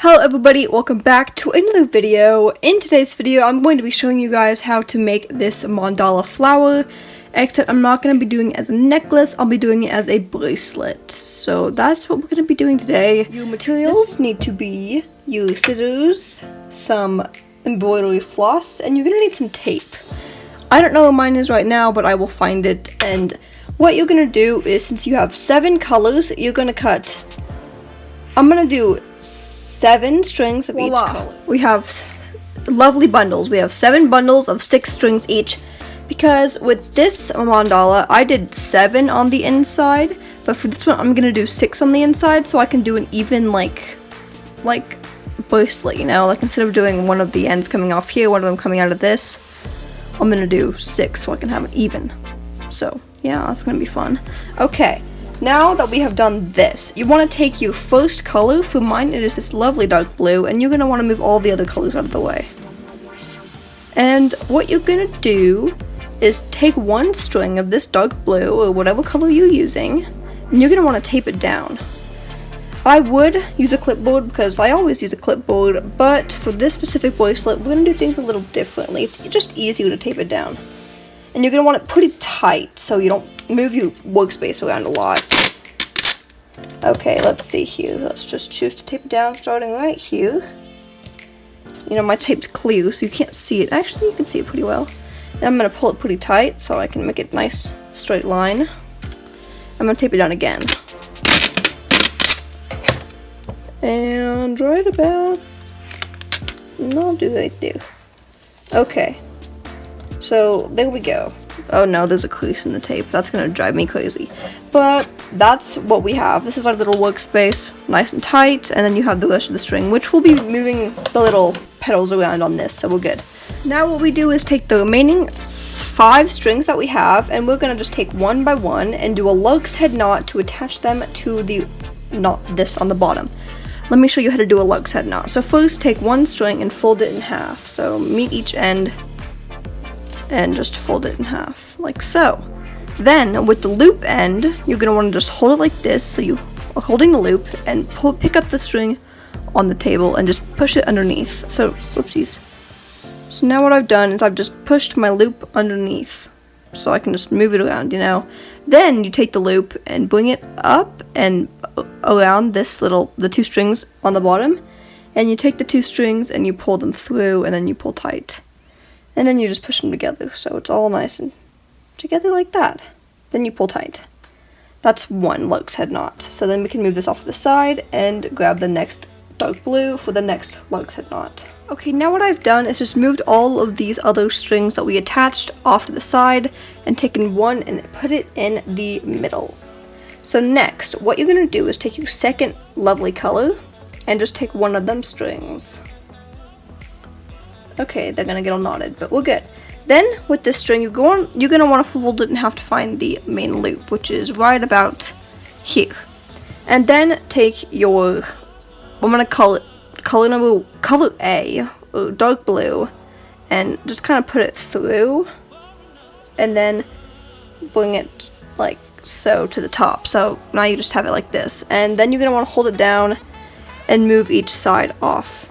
Hello everybody, welcome back to another video. In today's video, I'm going to be showing you guys how to make this mandala flower, except I'm not going to be doing it as a necklace, I'll be doing it as a bracelet. So that's what we're going to be doing today. Your materials need to be your scissors, some embroidery floss, and you're going to need some tape. I don't know where mine is right now, but I will find it. And what you're going to do is, since you have 7 colors, you're going to cut, I'm going to do 7 strings of each color. We have lovely bundles. We have 7 bundles of 6 strings each, because with this mandala I did 7 on the inside, but for this one I'm gonna do 6 on the inside so I can do an even like bracelet, you know, like instead of doing one of the ends coming off here, one of them coming out of this, I'm gonna do 6 so I can have it even. So yeah, that's gonna be fun. Okay. Now that we have done this, you want to take your first color. For mine it is this lovely dark blue, and you're going to want to move all the other colors out of the way. And what you're going to do is take one string of this dark blue, or whatever color you're using, and you're going to want to tape it down. I would use a clipboard because I always use a clipboard, but for this specific bracelet we're going to do things a little differently. It's just easier to tape it down. And you're going to want it pretty tight so you don't move your workspace around a lot. Okay, let's see here. Let's just choose to tape it down starting right here. You know, my tape's clear so you can't see it. Actually, you can see it pretty well. And I'm going to pull it pretty tight so I can make it a nice straight line. I'm going to tape it down again. And right about, and I'll do right there. Okay. So there we go. Oh no, there's a crease in the tape. That's gonna drive me crazy. But that's what we have. This is our little workspace, nice and tight, and then you have the rest of the string, which will be moving the little petals around on this, so we're good. Now what we do is take the remaining 5 strings that we have, and we're gonna just take one by one and do a lark's head knot to attach them to the knot this on the bottom. Let me show you how to do a lark's head knot. So first take one string and fold it in half. So meet each end and just fold it in half, like so. Then, with the loop end, you're going to want to just hold it like this, so you are holding the loop, and pick up the string on the table and just push it underneath. So, whoopsies. So now what I've done is I've just pushed my loop underneath, so I can just move it around, you know. Then you take the loop and bring it up and around this little, the 2 strings on the bottom, and you take the 2 strings and you pull them through, and then you pull tight. And then you just push them together, so it's all nice and together like that. Then you pull tight. That's one lark's head knot. So then we can move this off to the side and grab the next dark blue for the next lark's head knot. Okay, now what I've done is just moved all of these other strings that we attached off to the side and taken one and put it in the middle. So next, what you're going to do is take your second lovely color and just take one of them strings. Okay, they're gonna get all knotted, but we're good. Then, with this string, you're gonna want to fold it and have to find the main loop, which is right about here. And then take your, I'm gonna call it color A, or dark blue, and just kind of put it through, and then bring it like so to the top. So now you just have it like this, and then you're gonna want to hold it down and move each side off.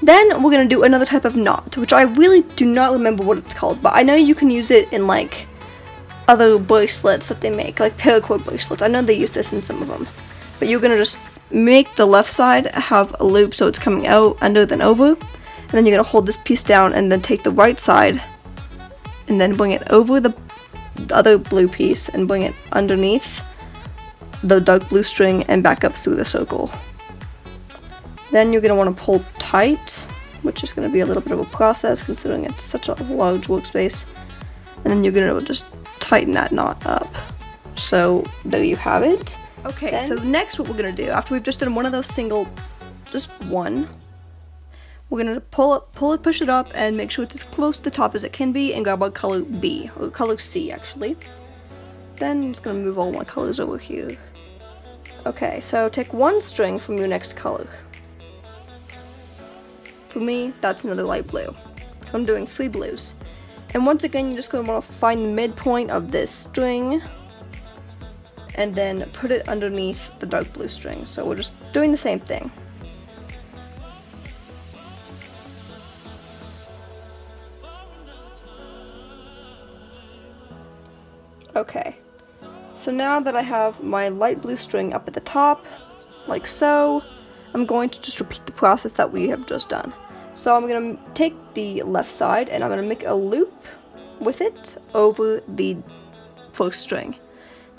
Then we're going to do another type of knot, which I really do not remember what it's called, but I know you can use it in like other bracelets that they make, like paracord bracelets. I know they use this in some of them. But you're going to just make the left side have a loop so it's coming out, under, then over. And then you're going to hold this piece down and then take the right side and then bring it over the other blue piece and bring it underneath the dark blue string and back up through the circle. Then you're going to want to pull tight, which is going to be a little bit of a process considering it's such a large workspace. And then you're going to just tighten that knot up. So there you have it. Okay, then, so next what we're going to do, after we've just done one of those single, just one, we're going to push it up and make sure it's as close to the top as it can be and grab our color B, or color C actually. Then I'm just going to move all my colors over here. Okay, so take one string from your next color. For me, that's another light blue. I'm doing 3 blues. And once again, you're just going to want to find the midpoint of this string and then put it underneath the dark blue string. So we're just doing the same thing. Okay, so now that I have my light blue string up at the top, like so, I'm going to just repeat the process that we have just done. So I'm going to take the left side and I'm going to make a loop with it over the first string.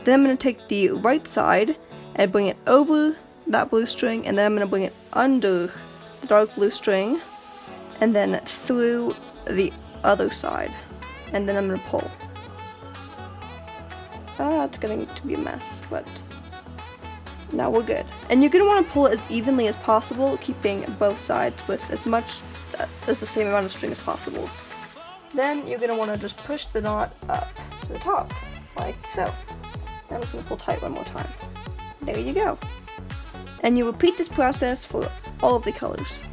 Then I'm going to take the right side and bring it over that blue string, and then I'm going to bring it under the dark blue string, and then through the other side, and then I'm going to pull. It's getting to be a mess, but now we're good. And you're going to want to pull it as evenly as possible, keeping both sides with as much as the same amount of string as possible. Then you're going to want to just push the knot up to the top, like so. Then I'm just going to pull tight one more time. There you go. And you repeat this process for all of the colors.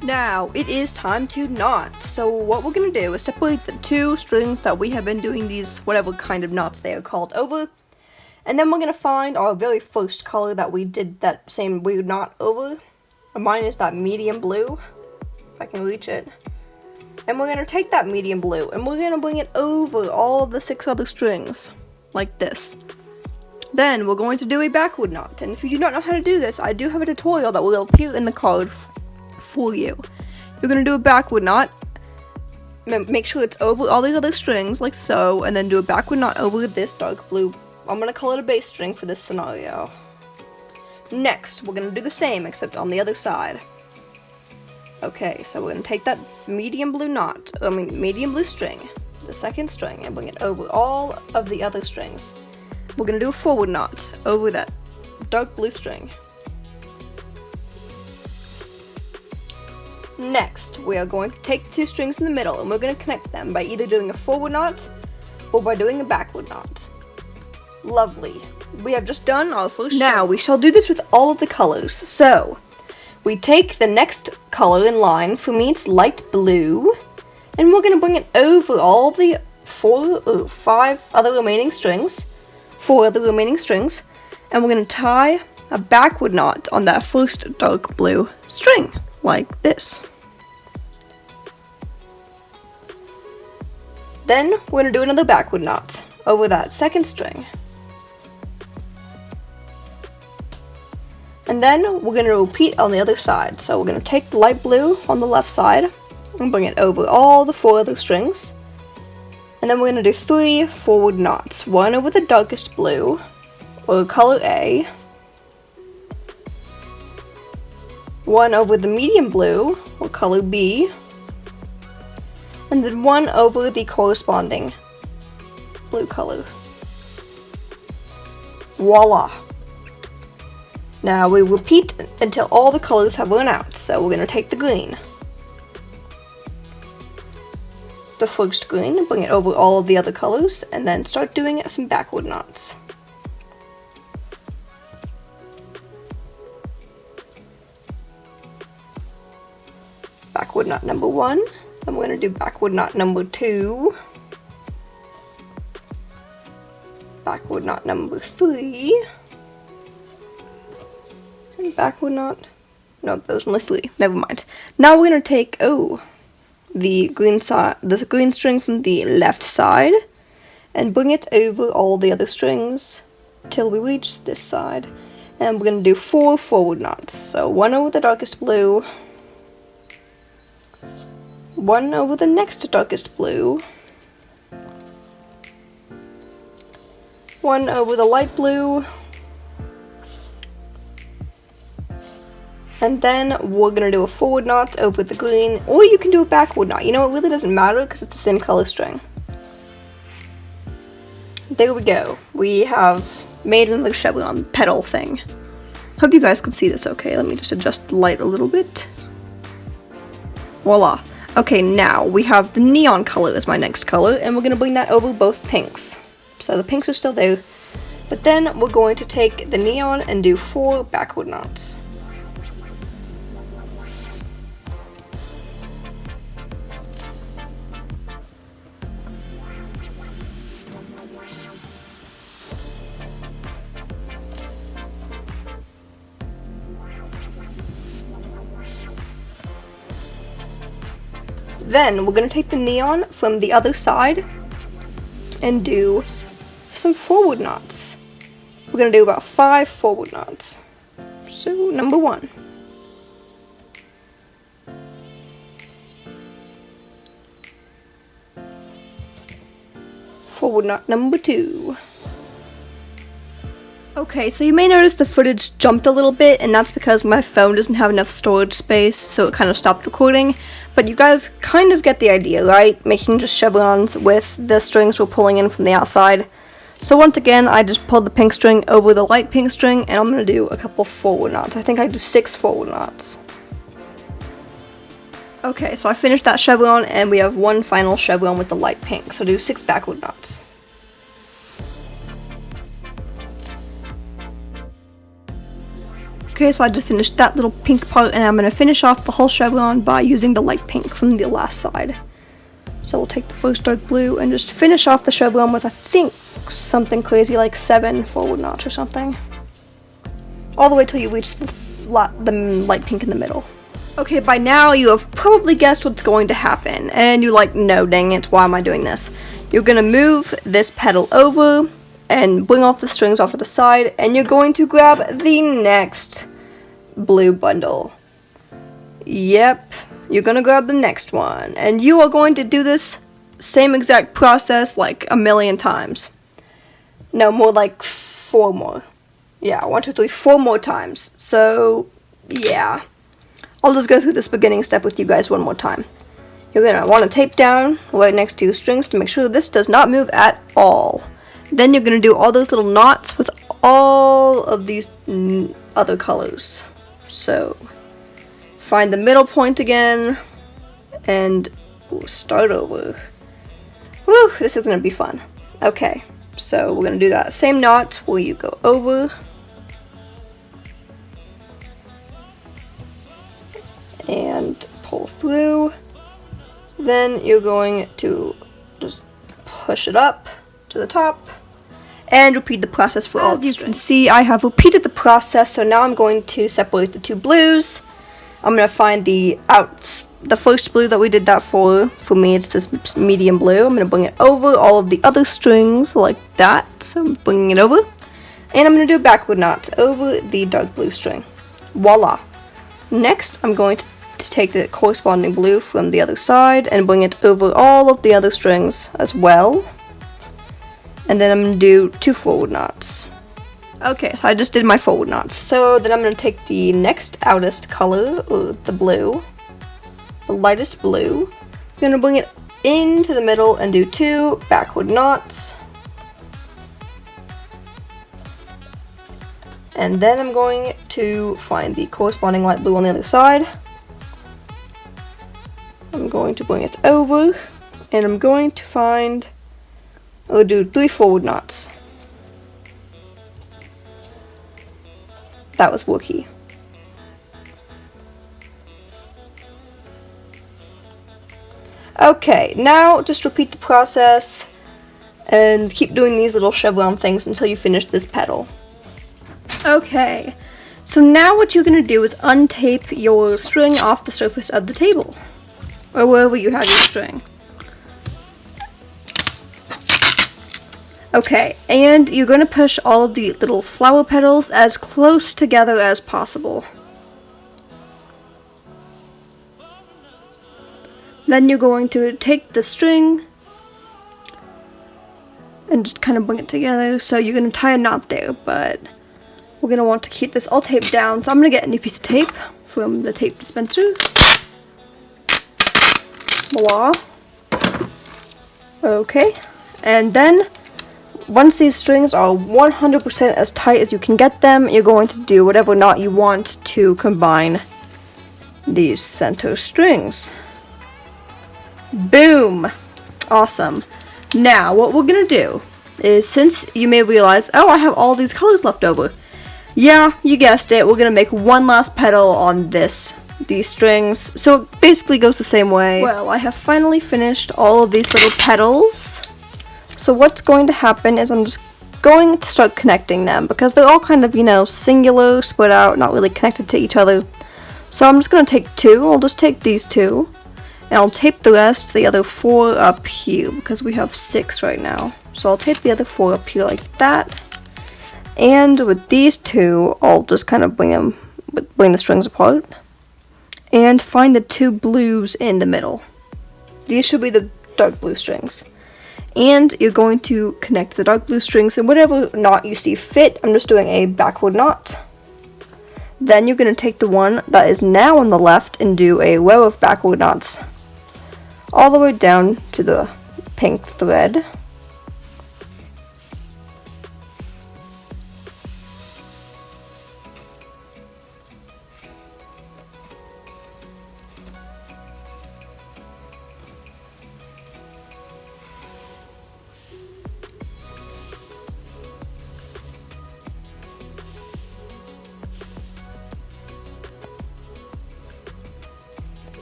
Now, it is time to knot. So what we're going to do is separate the two strings that we have been doing these, whatever kind of knots they are called, over. And then we're going to find our very first color that we did that same weird knot over. Mine is that medium blue, if I can reach it. And we're going to take that medium blue and we're going to bring it over all the 6 other strings, like this. Then we're going to do a backward knot. And if you do not know how to do this, I do have a tutorial that will appear in the card for you. You're going to do a backward knot, make sure it's over all these other strings like so, and then do a backward knot over this dark blue. I'm going to call it a bass string for this scenario. Next, we're going to do the same except on the other side. Okay, so we're going to take that medium blue string, the second string, and bring it over all of the other strings. We're going to do a forward knot over that dark blue string. Next, we are going to take the 2 strings in the middle and we're going to connect them by either doing a forward knot or by doing a backward knot. Lovely. We have just done our first Now, we shall do this with all of the colors. So, we take the next color in line, for me it's light blue, and we're going to bring it over all the 4 other remaining strings, and we're going to tie a backward knot on that first dark blue string, like this. Then we're going to do another backward knot over that second string. And then we're going to repeat on the other side. So we're going to take the light blue on the left side and bring it over all the 4 other strings. And then we're going to do 3 forward knots. One over the darkest blue, or color A. One over the medium blue, or color B. And then one over the corresponding blue color. Voila! Now we repeat until all the colors have run out. So we're going to take the green. The first green, bring it over all of the other colors, and then start doing some backward knots. Backward knot number 1. Then we're going to do backward knot number 2. Backward knot number 3. And backward knot. No, those are only 3. Never mind. Now we're going to take the green string from the left side and bring it over all the other strings till we reach this side. And we're going to do 4 forward knots. So one over the darkest blue, one over the next darkest blue, one over the light blue, and then we're going to do a forward knot over the green, or you can do a backward knot. You know, it really doesn't matter because it's the same color string. There we go. We have made another chevron petal thing. Hope you guys can see this okay. Let me just adjust the light a little bit. Voila. Okay, now we have the neon color as my next color, and we're going to bring that over both pinks. So the pinks are still there, but then we're going to take the neon and do 4 backward knots. Then we're going to take the neon from the other side and do some forward knots. We're going to do about 5 forward knots. So, number 1. Forward knot number 2. Okay, so you may notice the footage jumped a little bit, and that's because my phone doesn't have enough storage space, so it kind of stopped recording. But you guys kind of get the idea, right? Making just chevrons with the strings we're pulling in from the outside. So once again, I just pulled the pink string over the light pink string, and I'm going to do a couple forward knots. I think I do 6 forward knots. Okay, so I finished that chevron, and we have one final chevron with the light pink, so do 6 backward knots. Okay, so I just finished that little pink part, and I'm going to finish off the whole chevron by using the light pink from the last side. So we'll take the first dark blue and just finish off the chevron with, I think, something crazy like 7 forward knots or something. All the way till you reach the light pink in the middle. Okay, by now you have probably guessed what's going to happen, and you're like, no, dang it, why am I doing this? You're going to move this petal over and bring off the strings off to the side, and you're going to grab the next blue bundle. Yep, you're going to grab the next one, and you are going to do this same exact process like a million times. No, more like 4 more. Yeah, 1, 2, 3, 4 more times. So, yeah. I'll just go through this beginning step with you guys one more time. You're going to want to tape down right next to your strings to make sure this does not move at all. Then you're going to do all those little knots with all of these other colors. So, find the middle point again, and we'll start over. Woo, this is going to be fun. Okay, so we're going to do that same knot where you go over, and pull through. Then you're going to just push it up to the top and repeat the process for all of the strings. As you can see, I have repeated the process, so now I'm going to separate the 2 blues. I'm going to find the first blue that we did that for. For me, it's this medium blue. I'm going to bring it over all of the other strings like that. So I'm bringing it over. And I'm going to do a backward knot over the dark blue string. Voila. Next, I'm going to take the corresponding blue from the other side and bring it over all of the other strings as well. And then I'm going to do 2 forward knots. Okay, so I just did my forward knots. So then I'm going to take the next outest color, or the blue, the lightest blue. I'm going to bring it into the middle and do 2 backward knots. And then I'm going to find the corresponding light blue on the other side. I'm going to bring it over, and I'm going to find, or do 3 forward knots. That was wookie. Okay, now just repeat the process and keep doing these little chevron things until you finish this petal. Okay, so now what you're going to do is untape your string off the surface of the table, or wherever you have your string. Okay, and you're going to push all of the little flower petals as close together as possible. Then you're going to take the string and just kind of bring it together. So you're going to tie a knot there, but we're going to want to keep this all taped down. So I'm going to get a new piece of tape from the tape dispenser. Voila. Okay, and then once these strings are 100% as tight as you can get them, you're going to do whatever knot you want to combine these center strings. Boom! Awesome. Now, what we're going to do is, since you may realize, oh, I have all these colors left over. Yeah, you guessed it, we're going to make one last petal on these strings. So it basically goes the same way. Well, I have finally finished all of these little petals. So what's going to happen is I'm just going to start connecting them, because they're all kind of, you know, singular, spread out, not really connected to each other. So I'm just going to take 2. I'll just take these 2, And I'll tape the rest, the other 4 up here, because we have 6 right now. So I'll tape the other 4 up here like that. And with these 2, I'll just kind of bring the strings apart. And find the 2 blues in the middle. These should be the dark blue strings. And you're going to connect the dark blue strings in whatever knot you see fit. I'm just doing a backward knot. Then you're going to take the one that is now on the left and do a row of backward knots all the way down to the pink thread.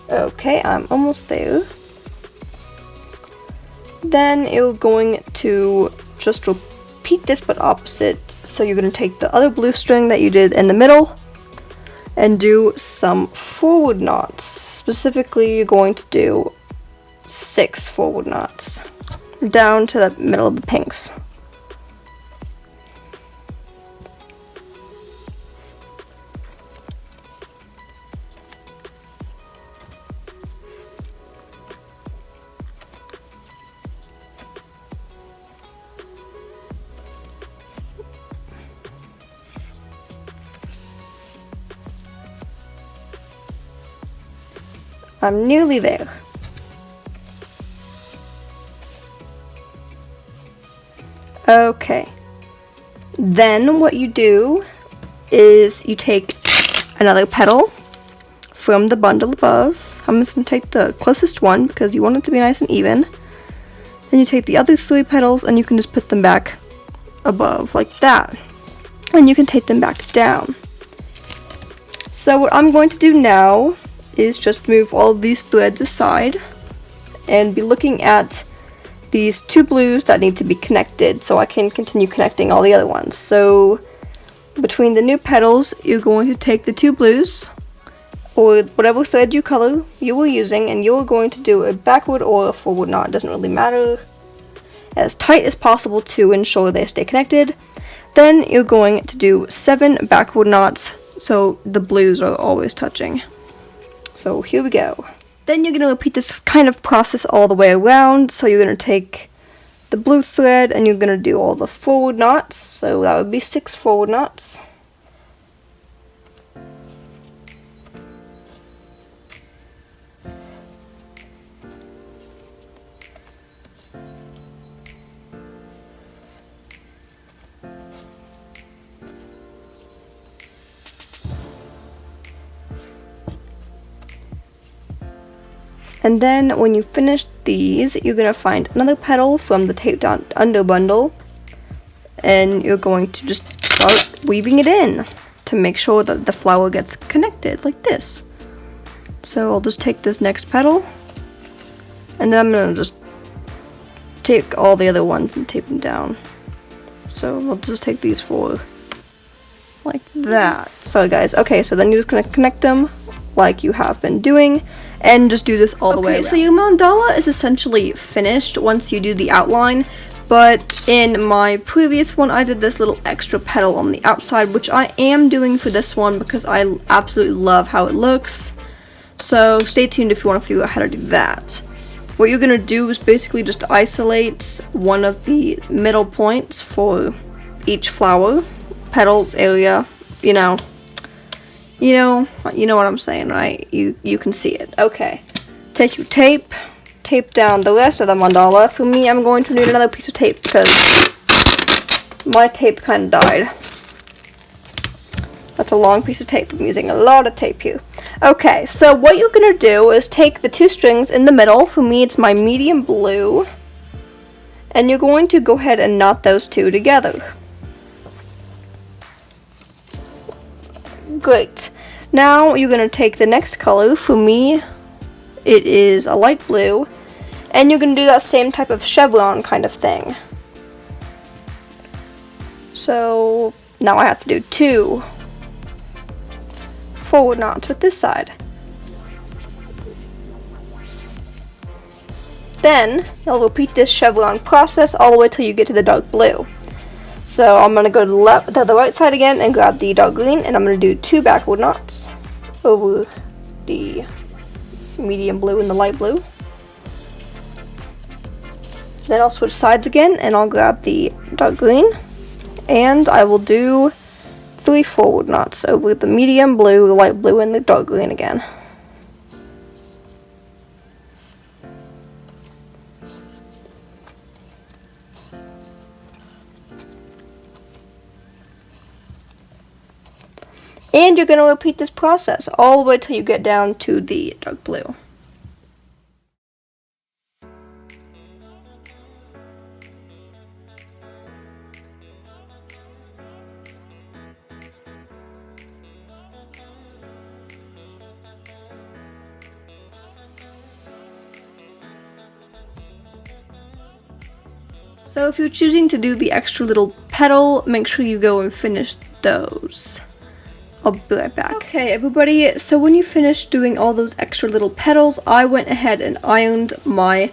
Okay, I'm almost there. Then you're going to just repeat this but opposite. So you're going to take the other blue string that you did in the middle and do some forward knots. Specifically, you're going to do 6 forward knots down to the middle of the pinks. I'm nearly there. Okay. Then what you do is you take another petal from the bundle above. I'm just going to take the closest one because you want it to be nice and even. Then you take the other 3 petals and you can just put them back above like that. And you can take them back down. So what I'm going to do now is just move all of these threads aside and be looking at these 2 blues that need to be connected so I can continue connecting all the other ones. So between the new petals, you're going to take the 2 blues or whatever thread you were using, and you're going to do a backward or a forward knot. It doesn't really matter, as tight as possible to ensure they stay connected. Then you're going to do 7 backward knots so the blues are always touching. So here we go. Then you're going to repeat this kind of process all the way around. So you're going to take the blue thread and you're going to do all the forward knots. So that would be 6 forward knots. And then when you finish these, you're going to find another petal from the taped down under bundle, and you're going to just start weaving it in to make sure that the flower gets connected like this. So I'll just take this next petal, and then I'm going to just take all the other ones and tape them down. So I'll just take these 4 like that. Sorry guys. Okay, so then you're just going to connect them like you have been doing, and just do this all the way around. So your mandala is essentially finished once you do the outline, but in my previous one I did this little extra petal on the outside, which I am doing for this one because I absolutely love how it looks. So stay tuned if you want to figure out how to do that. What you're going to do is basically just isolate one of the middle points for each flower petal area, you know what I'm saying, right? You can see it. Okay. Take your tape down the rest of the mandala. For me, I'm going to need another piece of tape because my tape kind of died. That's a long piece of tape. I'm using a lot of tape here. Okay, so what you're going to do is take the 2 strings in the middle. For me, it's my medium blue. And you're going to go ahead and knot those 2 together. Great. Now you're going to take the next color. For me, it is a light blue. And you're going to do that same type of chevron kind of thing. So now I have to do 2 forward knots with this side. Then you'll repeat this chevron process all the way till you get to the dark blue. So I'm going to go to the right side again and grab the dark green, and I'm going to do 2 backward knots over the medium blue and the light blue. Then I'll switch sides again and I'll grab the dark green, and I will do 3 forward knots over the medium blue, the light blue, and the dark green again. And you're going to repeat this process all the way till you get down to the dark blue. So if you're choosing to do the extra little petal, make sure you go and finish those. I'll be right back. Okay, everybody, so when you finish doing all those extra little petals, I went ahead and ironed my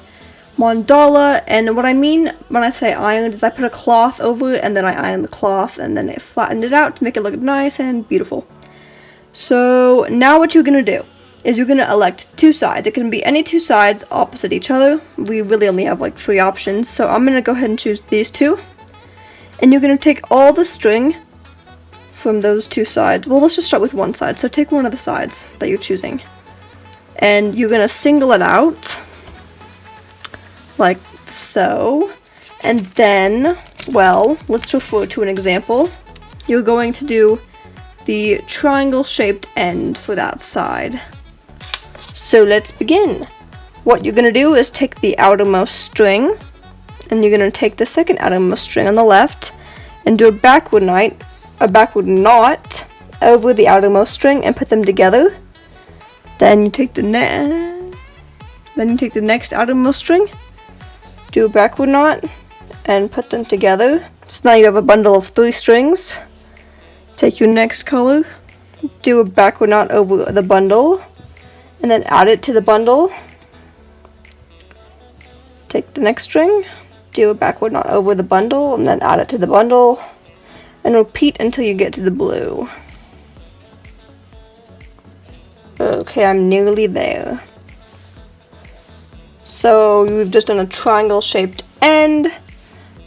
mandala. And what I mean when I say ironed is I put a cloth over it, and then I ironed the cloth, and then it flattened it out to make it look nice and beautiful. So now what you're going to do is you're going to elect 2 sides. It can be any 2 sides opposite each other. We really only have like 3 options, so I'm going to go ahead and choose these 2. And you're going to take all the string from those 2 sides. Well, let's just start with one side. So take one of the sides that you're choosing, and you're going to single it out like so. And then, well, let's refer to an example. You're going to do the triangle shaped end for that side. So let's begin. What you're going to do is take the outermost string, and you're going to take the second outermost string on the left and do a backward knot over the outermost string and put them together. Then you take the next outermost string, do a backward knot, and put them together. So now you have a bundle of 3 strings. Take your next color, do a backward knot over the bundle, and then add it to the bundle. Take the next string, do a backward knot over the bundle, and then add it to the bundle, and repeat until you get to the blue. Okay, I'm nearly there. So we've just done a triangle shaped end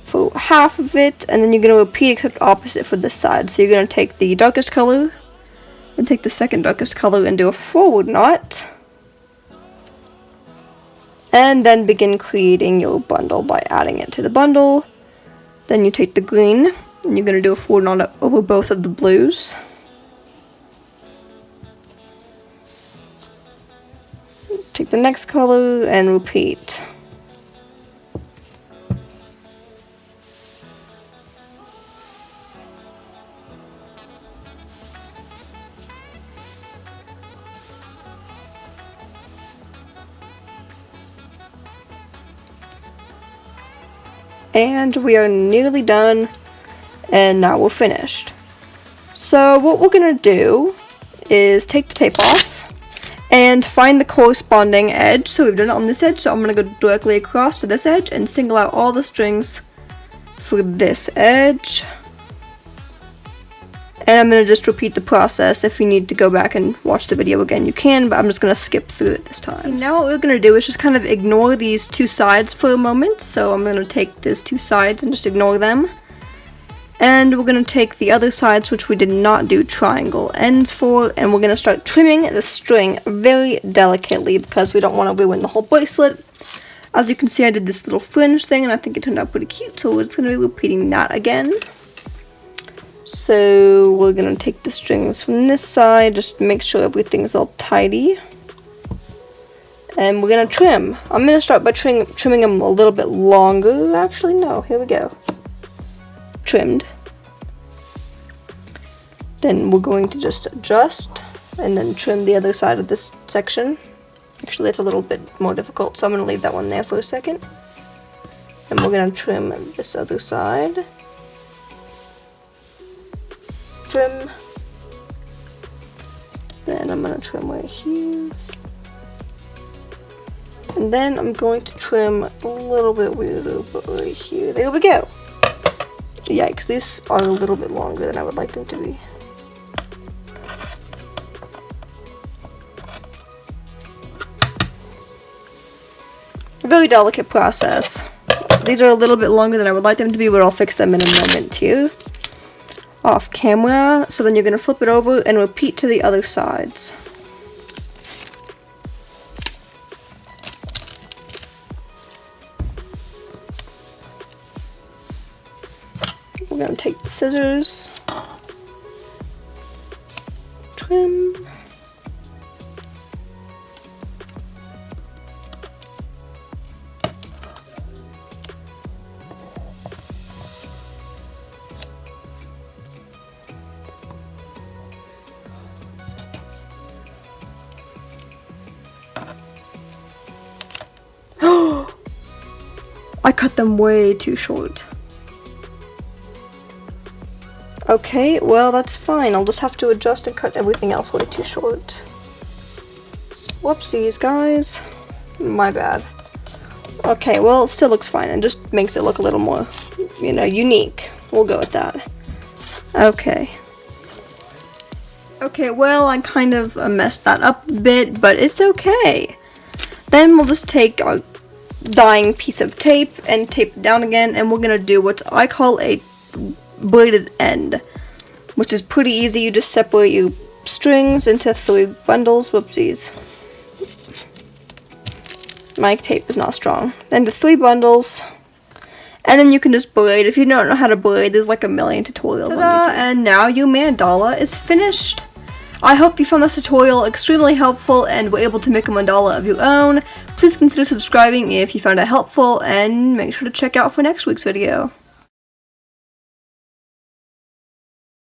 for half of it, and then you're going to repeat except opposite for this side. So you're going to take the darkest color and take the second darkest color and do a forward knot, and then begin creating your bundle by adding it to the bundle. Then you take the green and you're going to do a forward knot over both of the blues. Take the next color and repeat. And we are nearly done, and now we're finished. So what we're going to do is take the tape off and find the corresponding edge. So we've done it on this edge, so I'm going to go directly across to this edge and single out all the strings for this edge. And I'm going to just repeat the process. If you need to go back and watch the video again, you can, but I'm just going to skip through it this time. And now what we're going to do is just kind of ignore these 2 sides for a moment. So I'm going to take these 2 sides and just ignore them. And we're going to take the other sides, which we did not do triangle ends for, and we're going to start trimming the string very delicately because we don't want to ruin the whole bracelet. As you can see, I did this little fringe thing, and I think it turned out pretty cute, so we're just going to be repeating that again. So we're going to take the strings from this side, just make sure everything's all tidy. And we're going to trim. I'm going to start by trimming them a little bit longer. Actually, no, here we go. Trimmed. Then we're going to just adjust and then trim the other side of this section. Actually, it's a little bit more difficult, so I'm going to leave that one there for a second. And we're going to trim this other side. Trim. Then I'm going to trim right here. And And then I'm going to trim a little bit right here. There we go. Yikes, these are a little bit longer than I would like them to be. A very delicate process. These are a little bit longer than I would like them to be, but I'll fix them in a moment too. Off camera. So then you're going to flip it over and repeat to the other sides. We're going to take the scissors, trim. I cut them way too short. Okay, well that's fine. I'll just have to adjust and cut everything else way too short. Whoopsies, guys. My bad. Okay, well it still looks fine. It just makes it look a little more, you know, unique. We'll go with that. Okay. Okay, well I kind of messed that up a bit, but it's okay. Then we'll just take our dyeing piece of tape and tape it down again, and we're gonna do what I call a braided end, which is pretty easy. You just separate your strings into 3 bundles. Whoopsies. My tape is not strong. Into 3 bundles, and then you can just braid. If you don't know how to braid, there's like a million tutorials on YouTube. And now your mandala is finished. I hope you found this tutorial extremely helpful and were able to make a mandala of your own. Please consider subscribing if you found it helpful, and make sure to check out for next week's video.